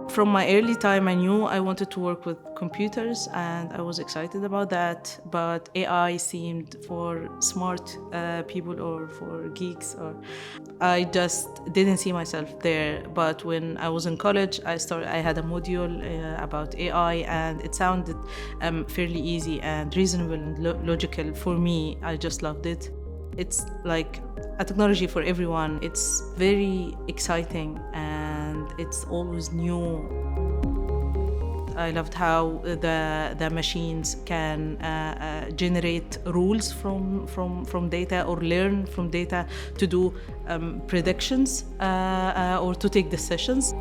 From my early time, I knew I wanted to work with computers, and I was excited about that. But AI seemed for smart people or for geeks, or I just didn't see myself there. But when I was in college, I had a module about AI, and it sounded fairly easy and reasonable and logical for me. I just loved it. It's like a technology for everyone. It's very exciting and it's always new. I loved how the machines can generate rules from data or learn from data to do predictions or to take decisions.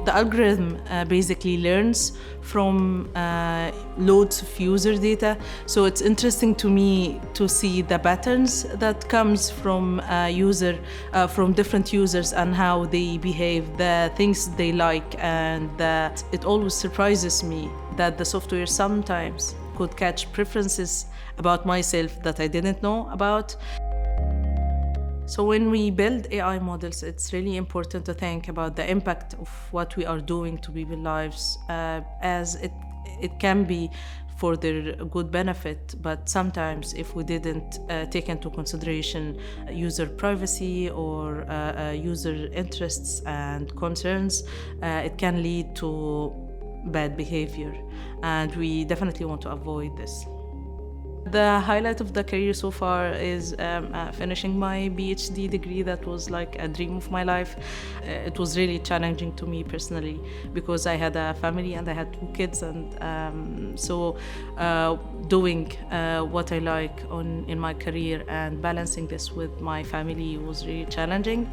The algorithm basically learns from loads of user data. So it's interesting to me to see the patterns that comes from from different users and how they behave, the things they like, and that it always surprises me that the software sometimes could catch preferences about myself that I didn't know about. So when we build AI models, it's really important to think about the impact of what we are doing to people's lives, as it can be for their good benefit, but sometimes if we didn't take into consideration user privacy or user interests and concerns, it can lead to bad behavior, and we definitely want to avoid this. The highlight of the career so far is finishing my PhD degree. That was like a dream of my life. It was really challenging to me personally because I had a family and I had 2 kids, and so doing what I like in my career and balancing this with my family was really challenging.